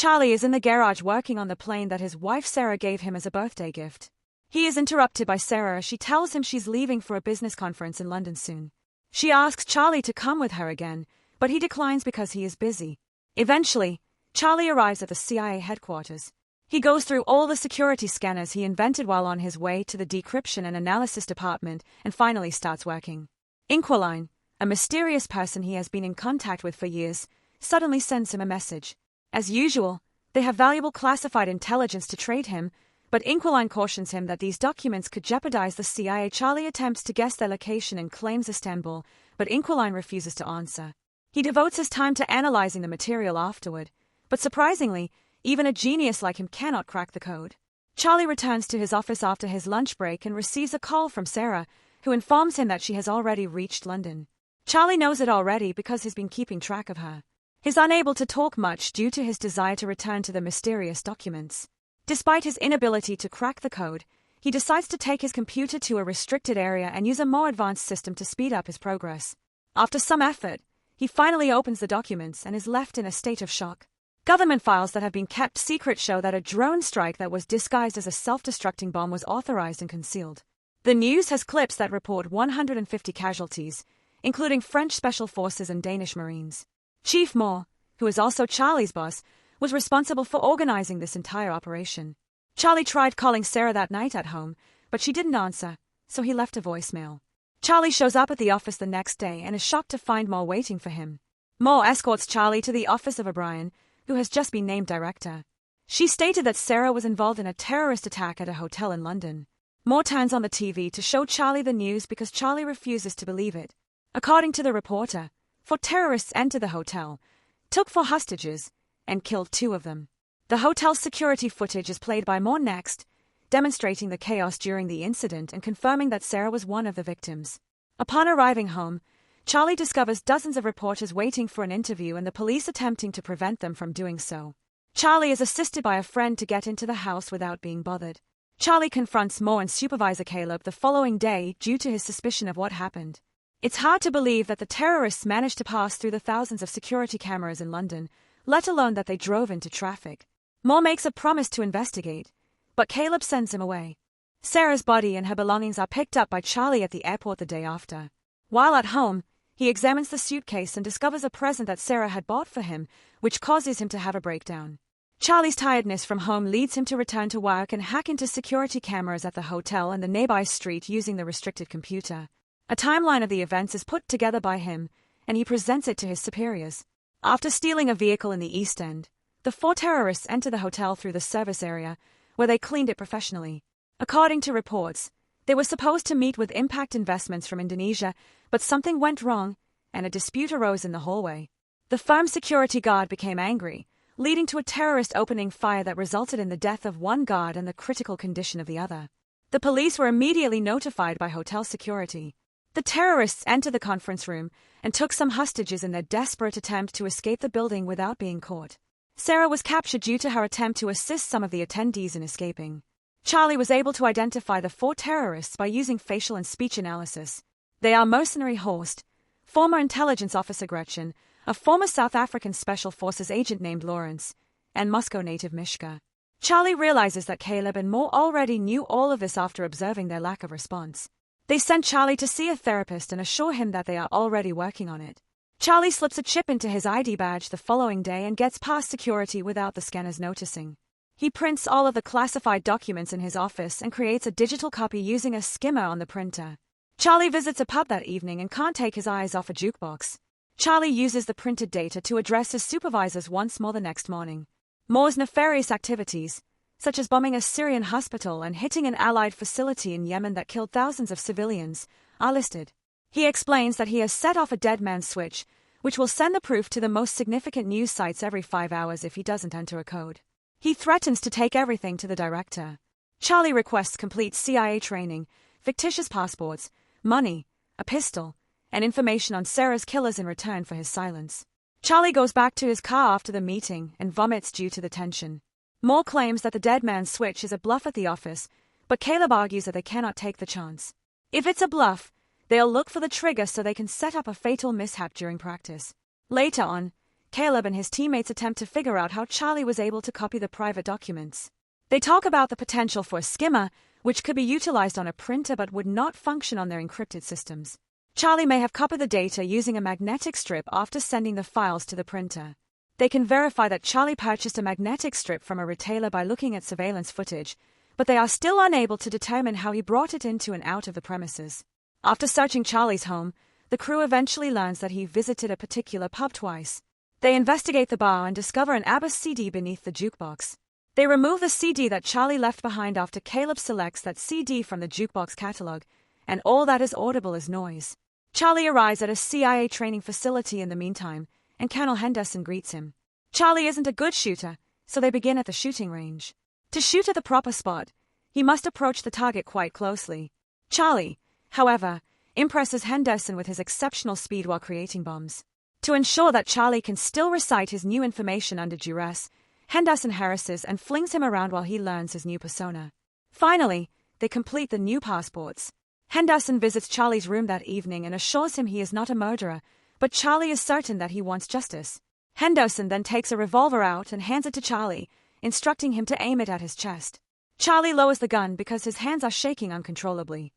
Charlie is in the garage working on the plane that his wife Sarah gave him as a birthday gift. He is interrupted by Sarah as she tells him she's leaving for a business conference in London soon. She asks Charlie to come with her again, but he declines because he is busy. Eventually, Charlie arrives at the CIA headquarters. He goes through all the security scanners he invented while on his way to the decryption and analysis department and finally starts working. Inquiline, a mysterious person he has been in contact with for years, suddenly sends him a message. As usual, they have valuable classified intelligence to trade him, but Inquiline cautions him that these documents could jeopardize the CIA. Charlie attempts to guess their location and claims Istanbul, but Inquiline refuses to answer. He devotes his time to analyzing the material afterward, but surprisingly, even a genius like him cannot crack the code. Charlie returns to his office after his lunch break and receives a call from Sarah, who informs him that she has already reached London. Charlie knows it already because he's been keeping track of her. He's unable to talk much due to his desire to return to the mysterious documents. Despite his inability to crack the code, he decides to take his computer to a restricted area and use a more advanced system to speed up his progress. After some effort, he finally opens the documents and is left in a state of shock. Government files that have been kept secret show that a drone strike that was disguised as a self-destructing bomb was authorized and concealed. The news has clips that report 150 casualties, including French Special Forces and Danish Marines. Chief Moore, who is also Charlie's boss, was responsible for organizing this entire operation. Charlie tried calling Sarah that night at home, but she didn't answer, so he left a voicemail. Charlie shows up at the office the next day and is shocked to find Moore waiting for him. Moore escorts Charlie to the office of O'Brien, who has just been named director. She stated that Sarah was involved in a terrorist attack at a hotel in London. Moore turns on the TV to show Charlie the news because Charlie refuses to believe it. According to the reporter, 4 terrorists entered the hotel, took 4 hostages, and killed 2 of them. The hotel's security footage is played by Moore next, demonstrating the chaos during the incident and confirming that Sarah was one of the victims. Upon arriving home, Charlie discovers dozens of reporters waiting for an interview and the police attempting to prevent them from doing so. Charlie is assisted by a friend to get into the house without being bothered. Charlie confronts Moore and Supervisor Caleb the following day due to his suspicion of what happened. It's hard to believe that the terrorists managed to pass through the thousands of security cameras in London, let alone that they drove into traffic. Moore makes a promise to investigate, but Caleb sends him away. Sarah's body and her belongings are picked up by Charlie at the airport the day after. While at home, he examines the suitcase and discovers a present that Sarah had bought for him, which causes him to have a breakdown. Charlie's tiredness from home leads him to return to work and hack into security cameras at the hotel and the nearby street using the restricted computer. A timeline of the events is put together by him, and he presents it to his superiors. After stealing a vehicle in the East End, the 4 terrorists enter the hotel through the service area, where they cleaned it professionally. According to reports, they were supposed to meet with Impact Investments from Indonesia, but something went wrong, and a dispute arose in the hallway. The firm's security guard became angry, leading to a terrorist opening fire that resulted in the death of one guard and the critical condition of the other. The police were immediately notified by hotel security. The terrorists entered the conference room and took some hostages in their desperate attempt to escape the building without being caught. Sarah was captured due to her attempt to assist some of the attendees in escaping. Charlie was able to identify the 4 terrorists by using facial and speech analysis. They are mercenary Horst, former intelligence officer Gretchen, a former South African Special Forces agent named Lawrence, and Moscow native Mishka. Charlie realizes that Caleb and Moore already knew all of this after observing their lack of response. They send Charlie to see a therapist and assure him that they are already working on it. Charlie slips a chip into his ID badge the following day and gets past security without the scanners noticing. He prints all of the classified documents in his office and creates a digital copy using a skimmer on the printer. Charlie visits a pub that evening and can't take his eyes off a jukebox. Charlie uses the printed data to address his supervisors once more the next morning. Moore's nefarious activities, such as bombing a Syrian hospital and hitting an Allied facility in Yemen that killed thousands of civilians, are listed. He explains that he has set off a dead man's switch, which will send the proof to the most significant news sites every 5 hours if he doesn't enter a code. He threatens to take everything to the director. Charlie requests complete CIA training, fictitious passports, money, a pistol, and information on Sarah's killers in return for his silence. Charlie goes back to his car after the meeting and vomits due to the tension. Moore claims that the dead man's switch is a bluff at the office, but Caleb argues that they cannot take the chance. If it's a bluff, they'll look for the trigger so they can set up a fatal mishap during practice. Later on, Caleb and his teammates attempt to figure out how Charlie was able to copy the private documents. They talk about the potential for a skimmer, which could be utilized on a printer but would not function on their encrypted systems. Charlie may have copied the data using a magnetic strip after sending the files to the printer. They can verify that Charlie purchased a magnetic strip from a retailer by looking at surveillance footage, but they are still unable to determine how he brought it into and out of the premises. After searching Charlie's home, the crew eventually learns that he visited a particular pub twice. They investigate the bar and discover an ABBA CD beneath the jukebox. They remove the CD that Charlie left behind after Caleb selects that CD from the jukebox catalog, and all that is audible is noise. Charlie arrives at a CIA training facility in the meantime, and Colonel Henderson greets him. Charlie isn't a good shooter, so they begin at the shooting range. To shoot at the proper spot, he must approach the target quite closely. Charlie, however, impresses Henderson with his exceptional speed while creating bombs. To ensure that Charlie can still recite his new information under duress, Henderson harasses and flings him around while he learns his new persona. Finally, they complete the new passports. Henderson visits Charlie's room that evening and assures him he is not a murderer, but Charlie is certain that he wants justice. Henderson then takes a revolver out and hands it to Charlie, instructing him to aim it at his chest. Charlie lowers the gun because his hands are shaking uncontrollably.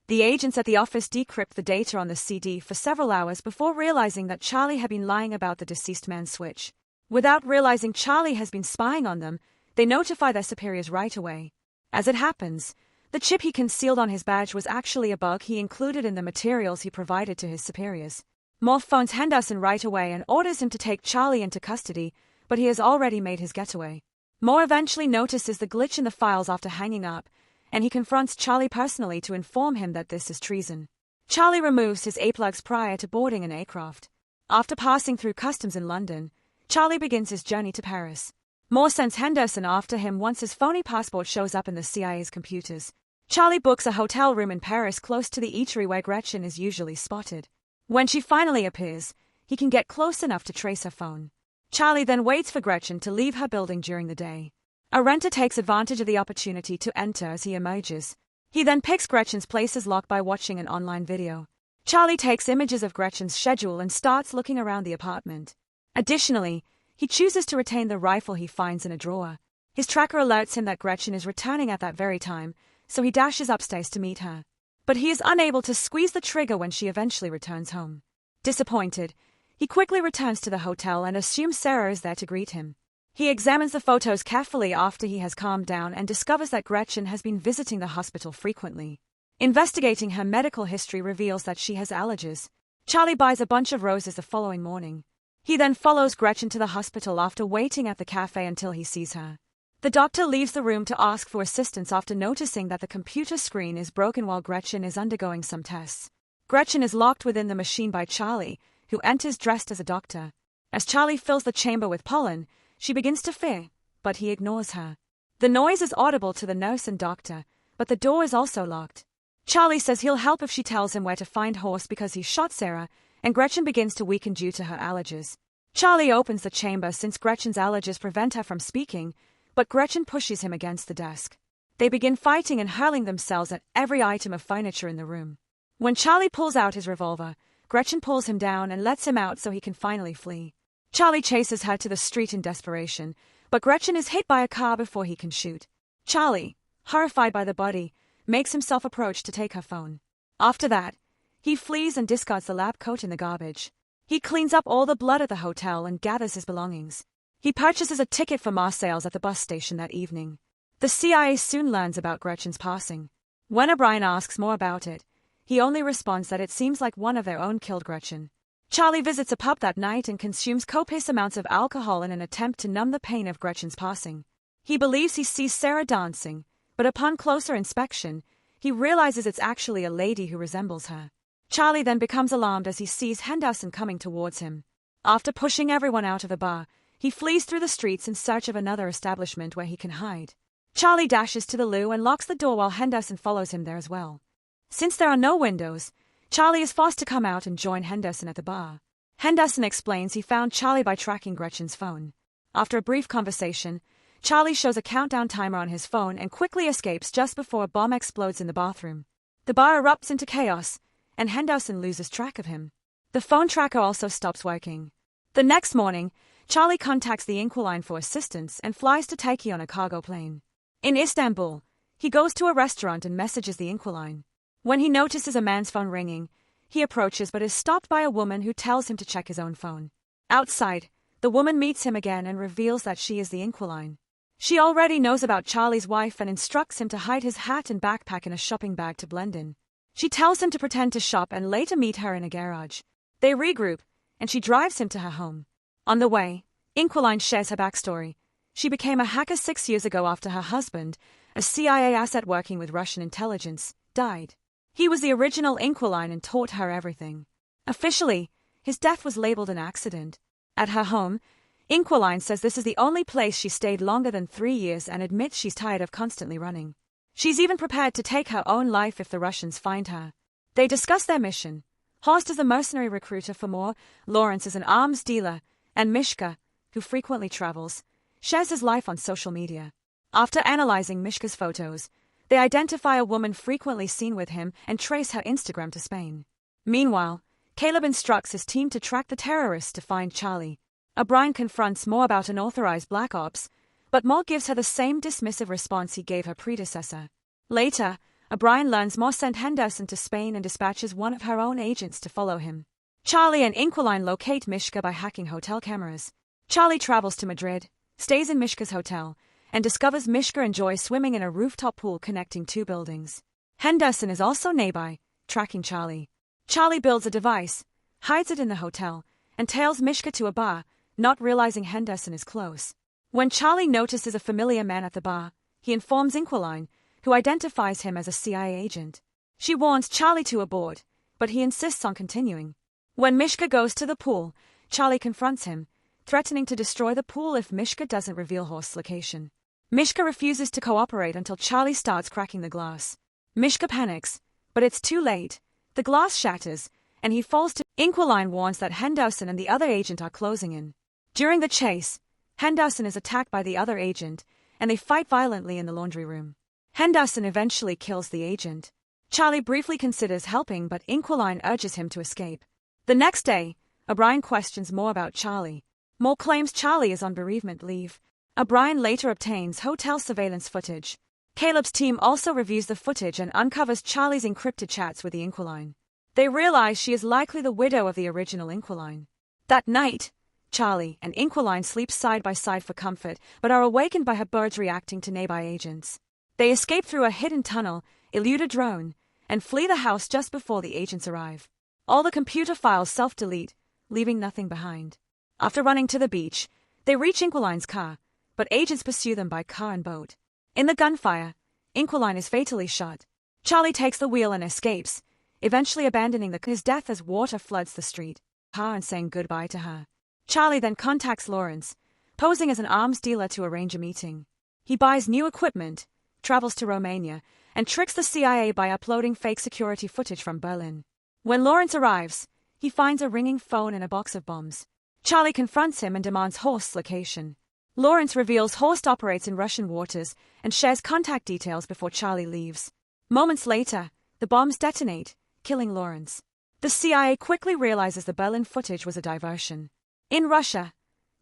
The agents at the office decrypt the data on the CD for several hours before realizing that Charlie had been lying about the deceased man's switch. Without realizing Charlie has been spying on them, they notify their superiors right away. As it happens, the chip he concealed on his badge was actually a bug he included in the materials he provided to his superiors. Morph phones Henderson right away and orders him to take Charlie into custody, but he has already made his getaway. Moore eventually notices the glitch in the files after hanging up, and he confronts Charlie personally to inform him that this is treason. Charlie removes his earplugs prior to boarding an aircraft. After passing through customs in London, Charlie begins his journey to Paris. Moore sends Henderson after him once his phony passport shows up in the CIA's computers. Charlie books a hotel room in Paris close to the eatery where Gretchen is usually spotted. When she finally appears, he can get close enough to trace her phone. Charlie then waits for Gretchen to leave her building during the day. A renter takes advantage of the opportunity to enter as he emerges. He then picks Gretchen's place as locked by watching an online video. Charlie takes images of Gretchen's schedule and starts looking around the apartment. Additionally, he chooses to retain the rifle he finds in a drawer. His tracker alerts him that Gretchen is returning at that very time, so he dashes upstairs to meet her. But he is unable to squeeze the trigger when she eventually returns home. Disappointed, he quickly returns to the hotel and assumes Sarah is there to greet him. He examines the photos carefully after he has calmed down and discovers that Gretchen has been visiting the hospital frequently. Investigating her medical history reveals that she has allergies. Charlie buys a bunch of roses the following morning. He then follows Gretchen to the hospital after waiting at the cafe until he sees her. The doctor leaves the room to ask for assistance after noticing that the computer screen is broken while Gretchen is undergoing some tests. Gretchen is locked within the machine by Charlie, who enters dressed as a doctor. As Charlie fills the chamber with pollen, she begins to fear, but he ignores her. The noise is audible to the nurse and doctor, but the door is also locked. Charlie says he'll help if she tells him where to find Horst because he shot Sarah, and Gretchen begins to weaken due to her allergies. Charlie opens the chamber since Gretchen's allergies prevent her from speaking, but Gretchen pushes him against the desk. They begin fighting and hurling themselves at every item of furniture in the room. When Charlie pulls out his revolver, Gretchen pulls him down and lets him out so he can finally flee. Charlie chases her to the street in desperation, but Gretchen is hit by a car before he can shoot. Charlie, horrified by the body, makes himself approach to take her phone. After that, he flees and discards the lab coat in the garbage. He cleans up all the blood at the hotel and gathers his belongings. He purchases a ticket for Marseilles at the bus station that evening. The CIA soon learns about Gretchen's passing. When O'Brien asks more about it, he only responds that it seems like one of their own killed Gretchen. Charlie visits a pub that night and consumes copious amounts of alcohol in an attempt to numb the pain of Gretchen's passing. He believes he sees Sarah dancing, but upon closer inspection, he realizes it's actually a lady who resembles her. Charlie then becomes alarmed as he sees Henderson coming towards him. After pushing everyone out of the bar, he flees through the streets in search of another establishment where he can hide. Charlie dashes to the loo and locks the door while Henderson follows him there as well. Since there are no windows, Charlie is forced to come out and join Henderson at the bar. Henderson explains he found Charlie by tracking Gretchen's phone. After a brief conversation, Charlie shows a countdown timer on his phone and quickly escapes just before a bomb explodes in the bathroom. The bar erupts into chaos, and Henderson loses track of him. The phone tracker also stops working. The next morning, Charlie contacts the Inquiliне for assistance and flies to Turkey on a cargo plane. In Istanbul, he goes to a restaurant and messages the Inquiliне. When he notices a man's phone ringing, he approaches but is stopped by a woman who tells him to check his own phone. Outside, the woman meets him again and reveals that she is the Inquiliне. She already knows about Charlie's wife and instructs him to hide his hat and backpack in a shopping bag to blend in. She tells him to pretend to shop and later meet her in a garage. They regroup, and she drives him to her home. On the way, Inquiliné shares her backstory. She became a hacker 6 years ago after her husband, a CIA asset working with Russian intelligence, died. He was the original Inquiliné and taught her everything. Officially, his death was labeled an accident. At her home, Inquiliné says this is the only place she stayed longer than 3 years and admits she's tired of constantly running. She's even prepared to take her own life if the Russians find her. They discuss their mission. Horst is a mercenary recruiter for more, Lawrence is an arms dealer, and Mishka, who frequently travels, shares his life on social media. After analyzing Mishka's photos, they identify a woman frequently seen with him and trace her Instagram to Spain. Meanwhile, Caleb instructs his team to track the terrorists to find Charlie. O'Brien confronts Moore about unauthorized black ops, but Moore gives her the same dismissive response he gave her predecessor. Later, O'Brien learns Moore sent Henderson to Spain and dispatches one of her own agents to follow him. Charlie and Inquiliné locate Mishka by hacking hotel cameras. Charlie travels to Madrid, stays in Mishka's hotel, and discovers Mishka and Joy swimming in a rooftop pool connecting 2 buildings. Henderson is also nearby, tracking Charlie. Charlie builds a device, hides it in the hotel, and tails Mishka to a bar, not realizing Henderson is close. When Charlie notices a familiar man at the bar, he informs Inquiliné, who identifies him as a CIA agent. She warns Charlie to abort, but he insists on continuing. When Mishka goes to the pool, Charlie confronts him, threatening to destroy the pool if Mishka doesn't reveal Horst's location. Mishka refuses to cooperate until Charlie starts cracking the glass. Mishka panics, but it's too late. The glass shatters, and he falls to. Inquiliné warns that Henderson and the other agent are closing in. During the chase, Henderson is attacked by the other agent, and they fight violently in the laundry room. Henderson eventually kills the agent. Charlie briefly considers helping, but Inquiliné urges him to escape. The next day, O'Brien questions Moore about Charlie. Moore claims Charlie is on bereavement leave. O'Brien later obtains hotel surveillance footage. Caleb's team also reviews the footage and uncovers Charlie's encrypted chats with the Inquiliné. They realize she is likely the widow of the original Inquiliné. That night, Charlie and Inquiliné sleep side by side for comfort, but are awakened by her birds reacting to nearby agents. They escape through a hidden tunnel, elude a drone, and flee the house just before the agents arrive. All the computer files self-delete, leaving nothing behind. After running to the beach, they reach Inquiliné's car, but agents pursue them by car and boat. In the gunfire, Inquiliné is fatally shot. Charlie takes the wheel and escapes, eventually abandoning his death as water floods the street. Car and saying goodbye to her. Charlie then contacts Lawrence, posing as an arms dealer to arrange a meeting. He buys new equipment, travels to Romania, and tricks the CIA by uploading fake security footage from Berlin. When Lawrence arrives, he finds a ringing phone and a box of bombs. Charlie confronts him and demands Horst's location. Lawrence reveals Horst operates in Russian waters and shares contact details before Charlie leaves. Moments later, the bombs detonate, killing Lawrence. The CIA quickly realizes the Berlin footage was a diversion. In Russia,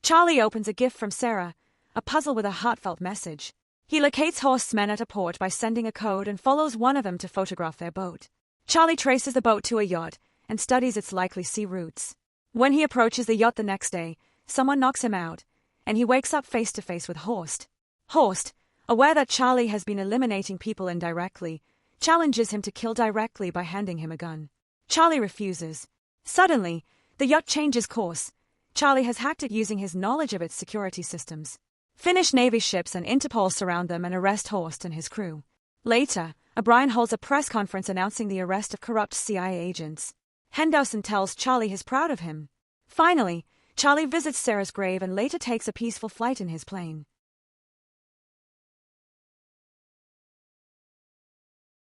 Charlie opens a gift from Sarah, a puzzle with a heartfelt message. He locates Horst's men at a port by sending a code and follows one of them to photograph their boat. Charlie traces the boat to a yacht and studies its likely sea routes. When he approaches the yacht the next day, someone knocks him out, and he wakes up face to face with Horst. Horst, aware that Charlie has been eliminating people indirectly, challenges him to kill directly by handing him a gun. Charlie refuses. Suddenly, the yacht changes course. Charlie has hacked it using his knowledge of its security systems. Finnish Navy ships and Interpol surround them and arrest Horst and his crew. Later, O'Brien holds a press conference announcing the arrest of corrupt CIA agents. Henderson tells Charlie he's proud of him. Finally, Charlie visits Sarah's grave and later takes a peaceful flight in his plane.